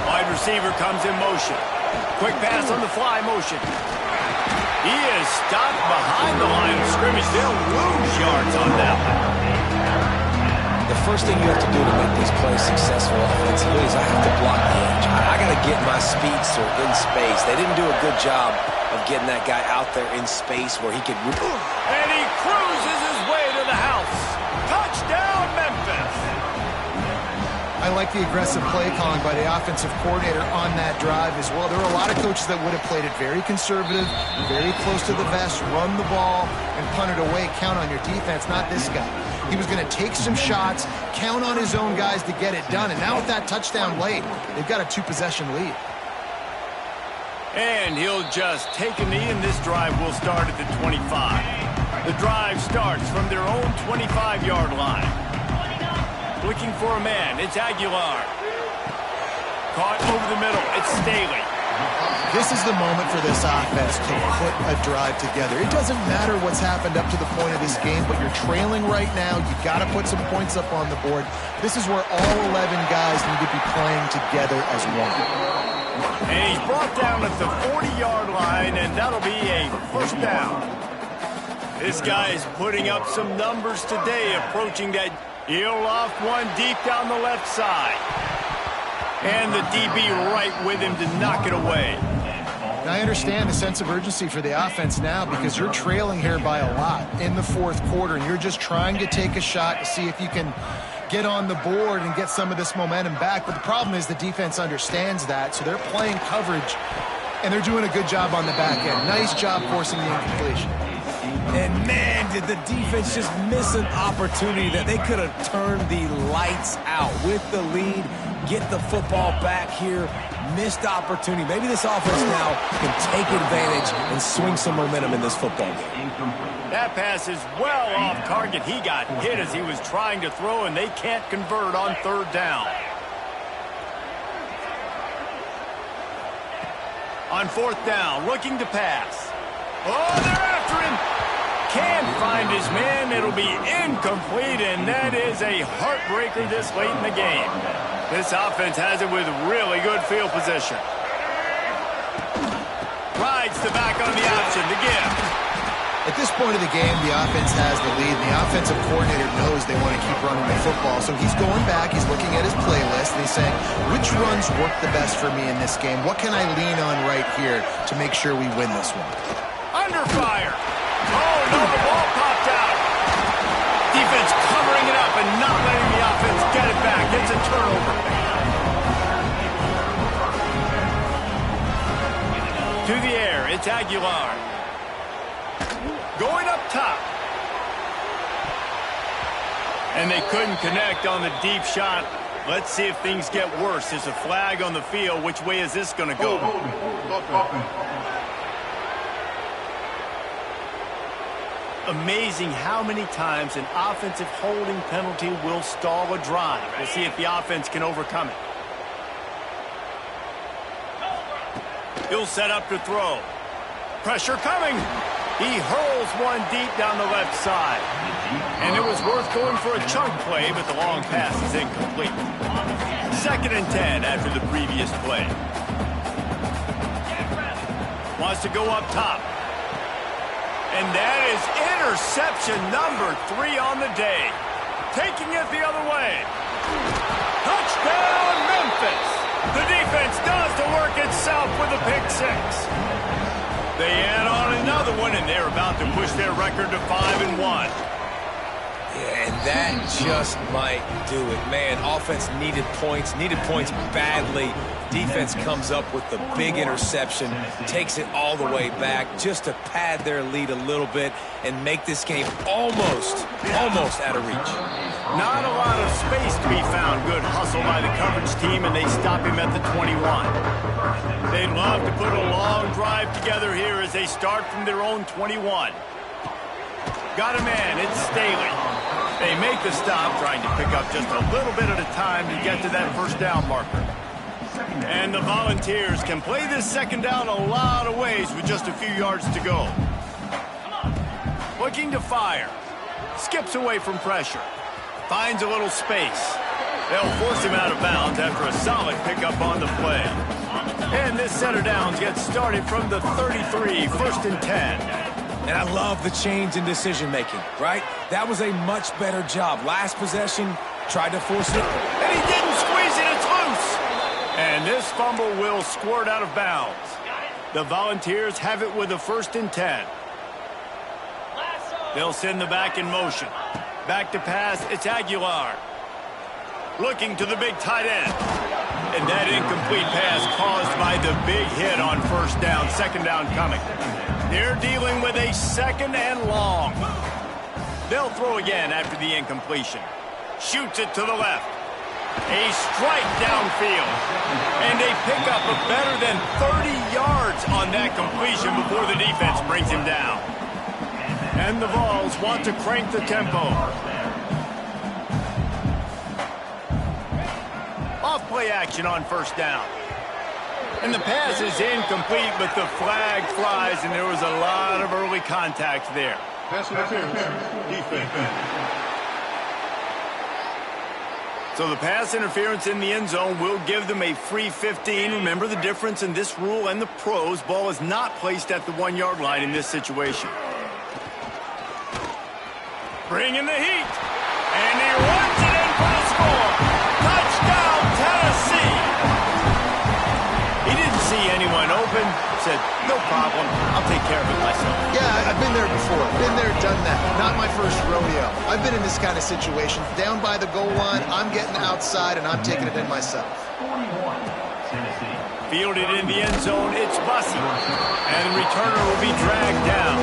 Wide receiver comes in motion. Quick pass on the fly motion. He is stopped behind the line of scrimmage. They'll lose yards on that one. The first thing you have to do to make these plays successful offensively is I have to block the edge. I got to get my speedster in space. They didn't do a good job of getting that guy out there in space where he could... And he cruises his way to the house. Touchdown, Memphis. I like the aggressive play calling by the offensive coordinator on that drive as well. There were a lot of coaches that would have played it very conservative, very close to the vest, run the ball, and punt it away. Count on your defense, not this guy. He was going to take some shots, count on his own guys to get it done. And now with that touchdown late, they've got a 2-possession lead. And he'll just take a knee, and this drive will start at the 25. The drive starts from their own 25-yard line. Looking for a man. It's Aguilar. Caught over the middle. It's Staley. This is the moment for this offense to put a drive together. It doesn't matter what's happened up to the point of this game, but you're trailing right now. You got to put some points up on the board. This is where all 11 guys need to be playing together as one. And he's brought down at the 40-yard line, and that'll be a 1st down. This guy is putting up some numbers today, approaching that. He'll loft one deep down the left side. And the DB right with him to knock it away. Now, I understand the sense of urgency for the offense now because you're trailing here by a lot in the 4th quarter, and you're just trying to take a shot to see if you can get on the board and get some of this momentum back. But the problem is the defense understands that, so they're playing coverage, and they're doing a good job on the back end. Nice job forcing the incompletion. And, man, did the defense just miss an opportunity that they could have turned the lights out with the lead, get the football back here, missed opportunity. Maybe this offense now can take advantage and swing some momentum in this football game. That pass is well off target. He got hit as he was trying to throw, and they can't convert on 3rd down. On 4th down, looking to pass. Oh, they're after him. Can't find his man. It'll be incomplete, and that is a heartbreaker this late in the game. This offense has it with really good field position. Rides the back on the option to give. At this point of the game, the offense has the lead, and the offensive coordinator knows they want to keep running the football. So he's going back, he's looking at his playlist, and he's saying, which runs work the best for me in this game? What can I lean on right here to make sure we win this one? Under fire. Oh, no, the ball popped out. Defense covering it up and not letting the offense get it back. It's a turnover. To the air, it's Aguilar. Going up top. And they couldn't connect on the deep shot. Let's see if things get worse. There's a flag on the field. Which way is this going to go? Amazing how many times an offensive holding penalty will stall a drive. We'll see if the offense can overcome it. He'll set up to throw. Pressure coming. He hurls one deep down the left side. And it was worth going for a chunk play, but the long pass is incomplete. 2nd and 10 after the previous play. Wants to go up top. And that is interception number 3 on the day. Taking it the other way. Touchdown, Memphis. The defense does the work itself with a pick 6. They add on another one, and they're about to push their record to 5-1. Yeah, and that just might do it. Man, offense needed points badly. Defense comes up with the big interception, takes it all the way back just to pad their lead a little bit and make this game almost out of reach. Not a lot of space to be found. Good hustle by the coverage team, and they stop him at the 21. They'd love to put a long drive together here as they start from their own 21. Got a man, it's Staley. They make the stop, trying to pick up just a little bit at a time to get to that first down marker. And the Volunteers can play this second down a lot of ways with just a few yards to go. Looking to fire. Skips away from pressure. Finds a little space. They'll force him out of bounds after a solid pickup on the play. And this set of downs gets started from the 33, 1st and 10. And I love the change in decision-making, right? That was a much better job. Last possession, tried to force it. And he didn't squeeze it, it's loose. And this fumble will squirt out of bounds. The Volunteers have it with a 1st and 10. They'll send the back in motion. Back to pass, it's Aguilar. Looking to the big tight end. And that incomplete pass caused by the big hit on 1st down, 2nd down coming. They're dealing with a 2nd and long. They'll throw again after the incompletion. Shoots it to the left. A strike downfield. And they pick up a better than 30 yards on that completion before the defense brings him down. And the Vols want to crank the tempo. Off-play action on 1st down. And the pass is incomplete, but the flag flies, and there was a lot of early contact there. Pass interference. Defense. So the pass interference in the end zone will give them a free 15. Remember the difference in this rule and the pros. Ball is not placed at the 1-yard line in this situation. Bringing the heat. And he runs it in for the score. Touchdown, Tennessee. He didn't see anyone open. Said, no problem. I'll take care of it myself. Yeah, I've been there before. Been there, done that. Not my first rodeo. I've been in this kind of situation. Down by the goal line, I'm getting outside, and I'm taking it in myself. 41, Tennessee. Fielded in the end zone, it's Bussey. And the returner will be dragged down.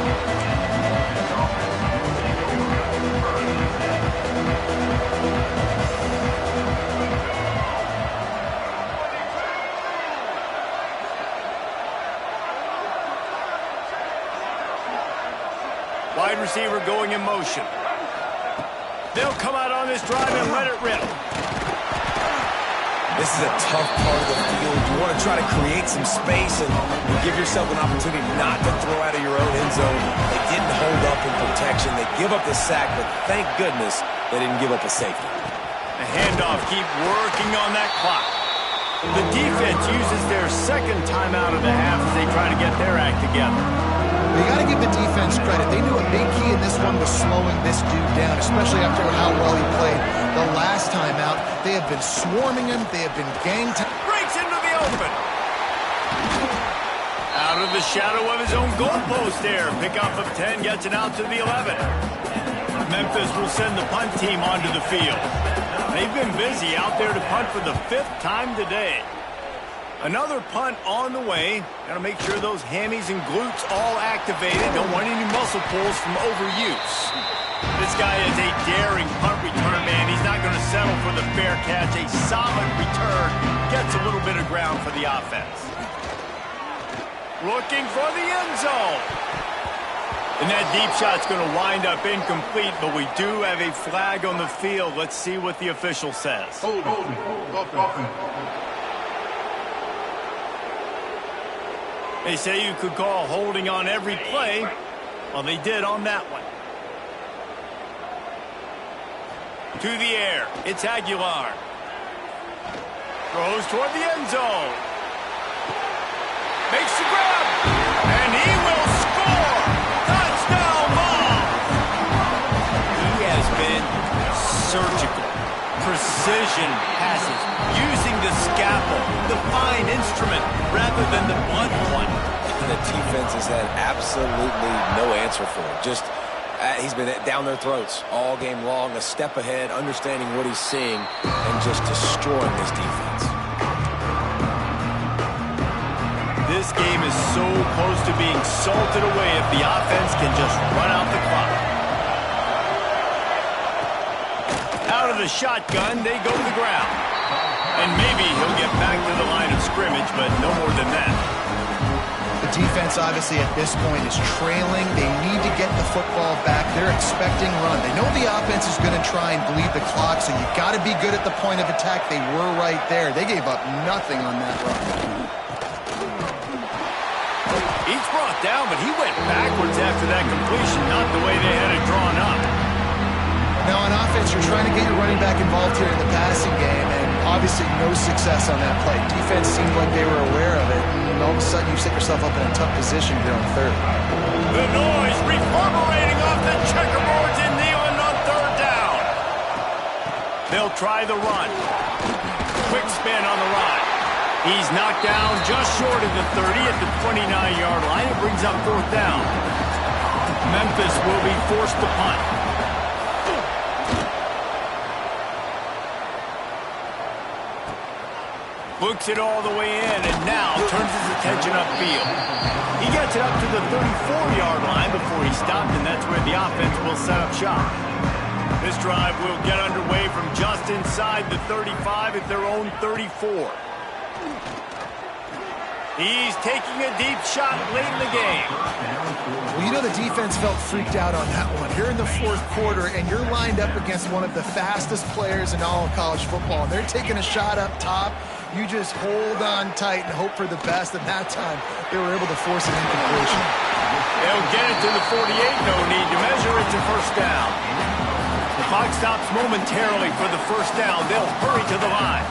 Wide receiver going in motion. They'll come out on this drive and let it rip. This is a tough part of the field. You want to try to create some space and give yourself an opportunity not to throw out of your own end zone. They didn't hold up in protection. They give up the sack, but thank goodness they didn't give up a safety. The handoff, keep working on that clock. The defense uses their 2nd timeout of the half as they try to get their act together. You got to give the defense credit. They knew a big key in this one was slowing this dude down, especially after how well he played the last time out. They have been swarming him. They have been breaks into the open. Out of the shadow of his own goalpost there. Pickup of 10 gets it out to the 11. Memphis will send the punt team onto the field. They've been busy out there to punt for the 5th time today. Another punt on the way. Got to make sure those hammies and glutes all activated. Don't want any muscle pulls from overuse. This guy is a daring punt return man. He's not going to settle for the fair catch. A solid return. Gets a little bit of ground for the offense. Looking for the end zone. And that deep shot's going to wind up incomplete, but we do have a flag on the field. Let's see what the official says. Hold. They say you could call holding on every play, Well, they did on that one. To the air. It's Aguilar. Throws toward the end zone. Makes the grab. And he will score. Touchdown ball. He has been surgical. Precision passes. Using the scalpel, the fine instrument, rather than the blunt one. The defense has had absolutely no answer for it. Just, he's been down their throats all game long, a step ahead, understanding what he's seeing, and just destroying this defense. This game is so close to being salted away if the offense can just run out the clock. Out of the shotgun, they go to the ground. And maybe he'll get back to the line of scrimmage, but no more than that. The defense, obviously, at this point is trailing. They need to get the football back. They're expecting run. They know the offense is going to try and bleed the clock, so you got to be good at the point of attack. They were right there. They gave up nothing on that run. He's brought down, but he went backwards after that completion, not the way they had it drawn up. Now, on offense, you're trying to get your running back involved here in the passing game, and obviously no success on that play. Defense seemed like they were aware of it, and all of a sudden you set yourself up in a tough position here on third. The noise reverberating off the checkerboards in Neyland on third down. They'll try the run. Quick spin on the run. He's knocked down just short of the 30 at the 29-yard line. It brings up fourth down. Memphis will be forced to punt. Books it all the way in, and now turns his attention upfield. He gets it up to the 34-yard line before he stopped, and that's where the offense will set up shop. This drive will get underway from just inside the 35 at their own 34. He's taking a deep shot late in the game. Well, you know the defense felt freaked out on that one. You're in the fourth quarter, and you're lined up against one of the fastest players in all of college football. They're taking a shot up top. You just hold on tight and hope for the best, and that time they were able to force an incompletion. They'll get it to the 48, no need to measure it to first down. The clock stops momentarily for the first down. They'll hurry to the line.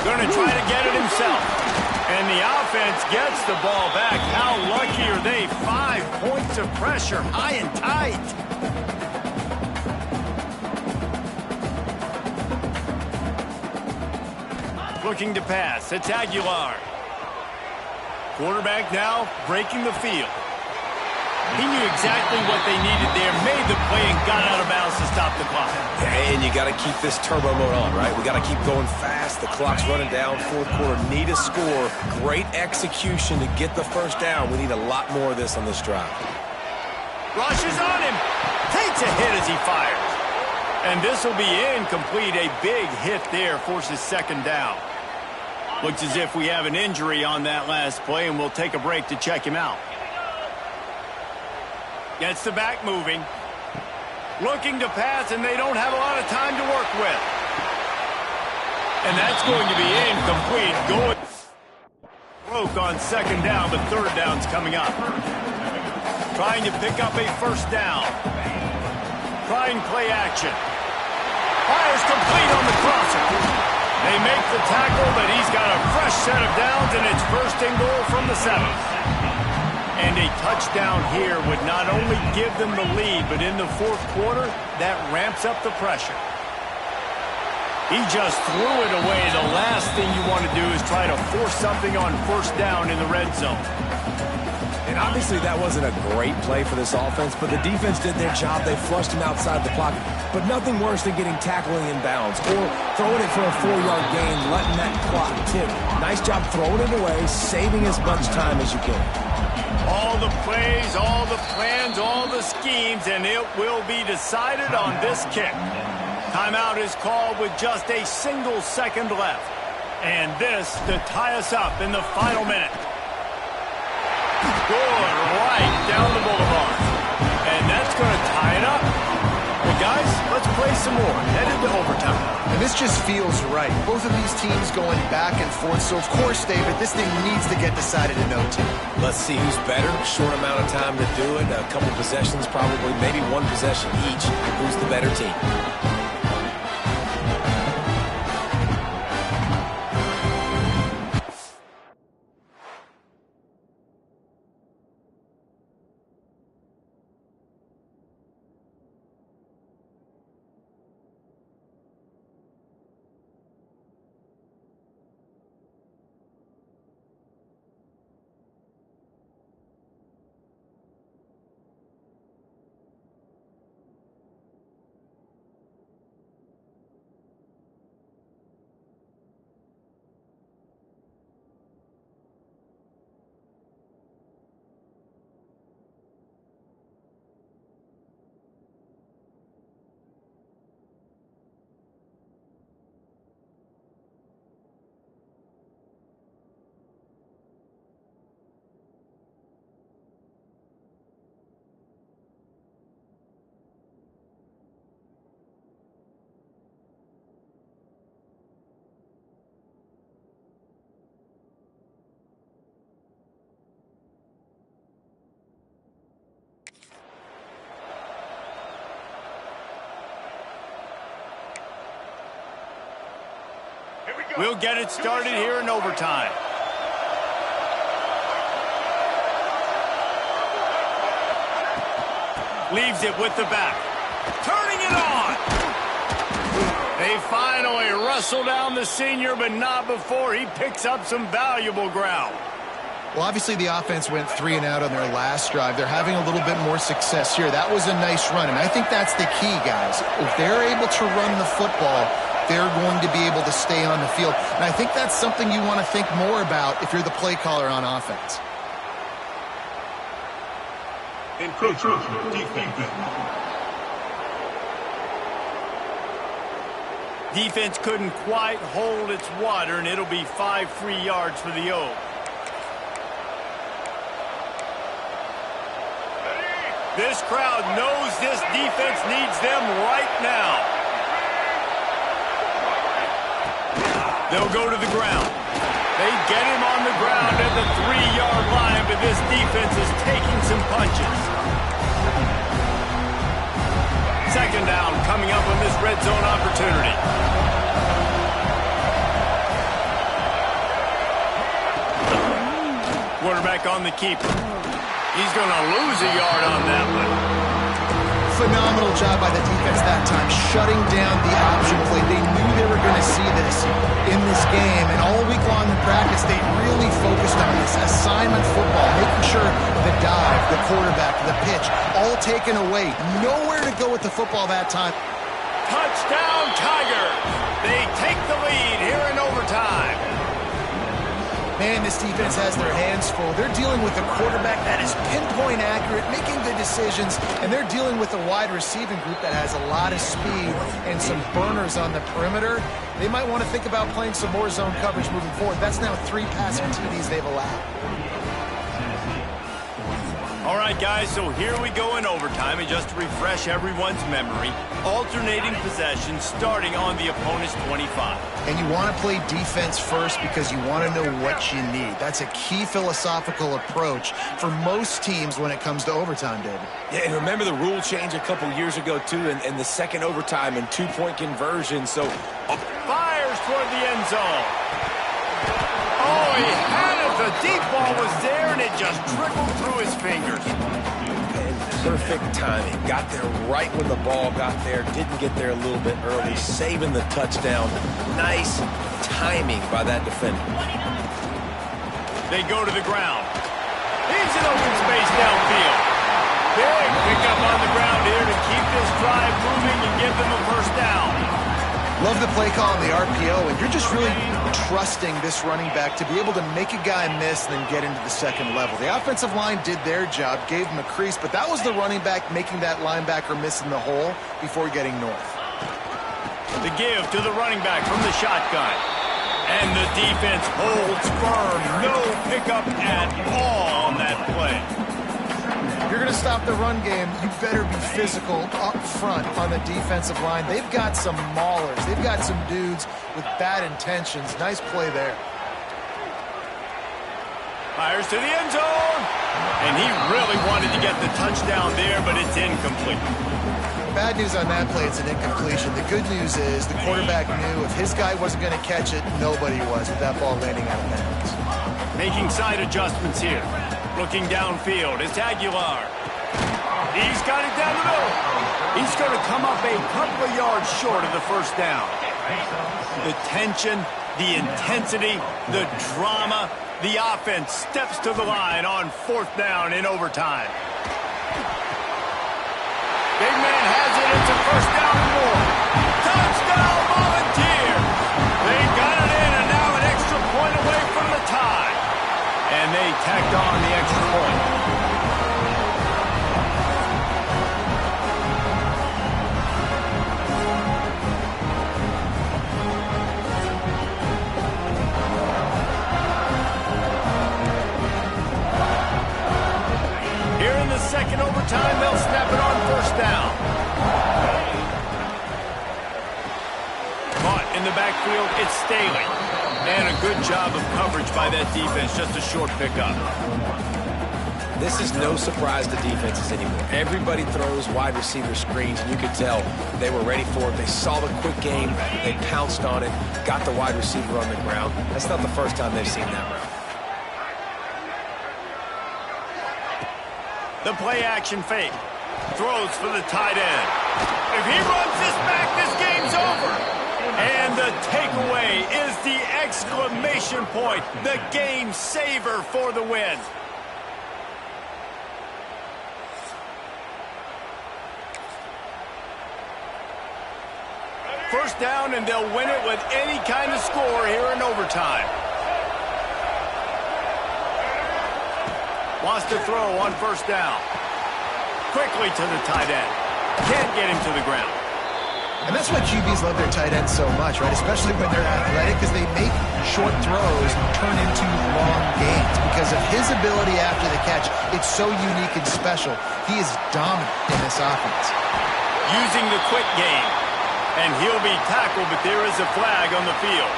Going to try to get it himself. And the offense gets the ball back. How lucky are they? 5 points of pressure, high and tight. Looking to pass. It's Aguilar. Quarterback now breaking the field. He knew exactly what they needed there, made the play, and got out of bounds to stop the clock. And you got to keep this turbo mode on, right? We got to keep going fast. The clock's running down. Fourth quarter, need a score. Great execution to get the first down. We need a lot more of this on this drive. Rushes on him. Takes a hit as he fires. And this will be incomplete. A big hit there forces second down. Looks as if we have an injury on that last play, and we'll take a break to check him out. Gets the back moving. Looking to pass, and they don't have a lot of time to work with. And that's going to be incomplete. Going broke on second down, but third down's coming up. Trying to pick up a first down. Trying play action. Fires complete on the crosser. They make the tackle, but he's got a fresh set of downs, and it's first and goal from the 7. And a touchdown here would not only give them the lead, but in the fourth quarter, that ramps up the pressure. He just threw it away. The last thing you want to do is try to force something on first down in the red zone. And obviously that wasn't a great play for this offense, but the defense did their job. They flushed him outside the pocket. But nothing worse than getting tackling in bounds or throwing it for a 4-yard gain, letting that clock tick. Nice job throwing it away, saving as much time as you can. All the plays, all the plans, all the schemes, and it will be decided on this kick. Timeout is called with just a single second left. And this to tie us up in the final minute. Good, right down the boulevard. And that's going to tie it up. Well, guys, let's play some more. Head into overtime. And this just feels right. Both of these teams going back and forth. So, of course, David, this thing needs to get decided in OT. Let's see who's better. Short amount of time to do it. A couple possessions, probably maybe one possession each. Who's the better team? We'll get it started here in overtime. Leaves it with the back. Turning it on. They finally wrestle down the senior, but not before he picks up some valuable ground. Well, obviously the offense went 3 and out on their last drive. They're having a little bit more success here. That was a nice run, and I think that's the key, guys. If they're able to run the football, they're going to be able to stay on the field. And I think that's something you want to think more about if you're the play caller on offense. Encroachment defense. Defense couldn't quite hold its water, and it'll be 5 free yards for the O. This crowd knows this defense needs them right now. They'll go to the ground. They get him on the ground at the 3-yard line, but this defense is taking some punches. Second down coming up on this red zone opportunity. Quarterback on the keeper. He's going to lose a yard on that one. Phenomenal job by the defense that time, shutting down the option play. They knew they were going to see this in this game, and all week long in practice, they really focused on this assignment football, making sure the dive, the quarterback, the pitch, all taken away. Nowhere to go with the football that time. Touchdown, Tigers! They take the lead here in overtime. Man, this defense has their hands full. They're dealing with a quarterback that is pinpoint accurate, making good decisions, and they're dealing with a wide receiving group that has a lot of speed and some burners on the perimeter. They might want to think about playing some more zone coverage moving forward. That's now 3 passing TDs they've allowed. All right, guys, so here we go in overtime, and just to refresh everyone's memory, alternating possession starting on the opponent's 25. And you want to play defense first because you want to know what you need. That's a key philosophical approach for most teams when it comes to overtime, David. Yeah, and remember the rule change a couple years ago, too, and the second overtime and 2-point conversion. So fires toward the end zone. Oh, he had it. The deep ball was there, and it just trickled through his fingers. And perfect timing. Got there right when the ball got there. Didn't get there a little bit early. Saving the touchdown. Nice timing by that defender. They go to the ground. He's in open space downfield. Big pickup on the ground here to keep this drive moving and give them a first down. Love the play call on the RPO, and you're just really trusting this running back to be able to make a guy miss and then get into the second level. The offensive line did their job, gave him a crease, but that was the running back making that linebacker miss in the hole before getting north. The give to the running back from the shotgun. And the defense holds firm. No pickup at all on that play. If you're going to stop the run game, you better be physical up front on the defensive line. They've got some maulers. They've got some dudes with bad intentions. Nice play there. Fires to the end zone. And he really wanted to get the touchdown there, but it's incomplete. Bad news on that play, it's an incompletion. The good news is the quarterback knew if his guy wasn't going to catch it, nobody was with that ball landing out of bounds. Making side adjustments here. Looking downfield, it's Aguilar. He's got it down the middle. He's going to come up a couple of yards short of the first down. The tension, the intensity, the drama, the offense steps to the line on 4th down in overtime. Big man has it. It's a first down and more. Touchdown, Volunteers. They got it in, and now an extra point away from the tie. And they tacked on the extra point. Here in the second overtime, they'll snap it on first down. Caught in the backfield, it's Staley. And a good job of coverage by that defense, just a short pickup. This is no surprise to defenses anymore. Everybody throws wide receiver screens, and you could tell they were ready for it. They saw the quick game, they pounced on it, got the wide receiver on the ground. That's not the first time they've seen that route. The play-action fake. Throws for the tight end. If he runs this back, this game's over. And the takeaway is the exclamation point. The game saver for the win. First down, and they'll win it with any kind of score here in overtime. Wants to throw on first down. Quickly to the tight end. Can't get him to the ground. And that's why QBs love their tight ends so much, right? Especially when they're athletic, because they make short throws turn into long gains. Because of his ability after the catch, it's so unique and special. He is dominant in this offense. Using the quick game. And he'll be tackled, but there is a flag on the field.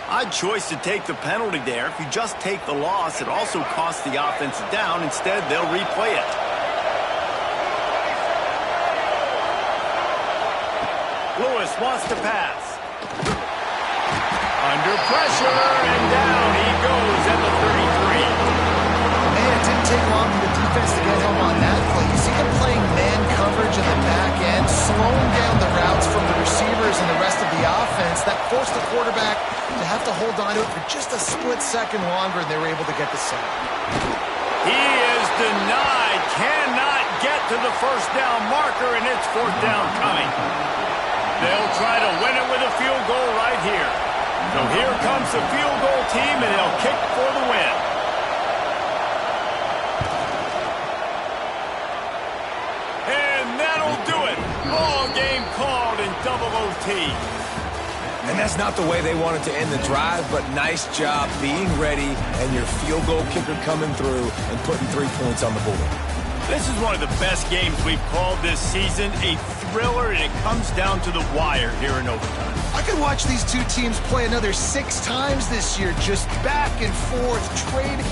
Odd choice to take the penalty there. If you just take the loss, it also costs the offense down. Instead, they'll replay it. Lewis wants to pass. Under pressure, and down he goes at the 33. Man, it didn't take long for the defense to get home on that play. You see them playing man coverage in the back end, slowing down the routes from the receivers and the rest of the offense. That forced the quarterback to have to hold on to it for just a split second longer, and they were able to get the sack. He is denied, cannot get to the first down marker, and it's 4th down coming. They'll try to win it with a field goal right here. So here comes the field goal team, and they'll kick for the win. And that'll do it. Ball game called in double OT. And that's not the way they wanted to end the drive, but nice job being ready and your field goal kicker coming through and putting 3 points on the board. This is one of the best games we've called this season, a thriller, and it comes down to the wire here in overtime. I could watch these two teams play another 6 times this year, just back and forth, trading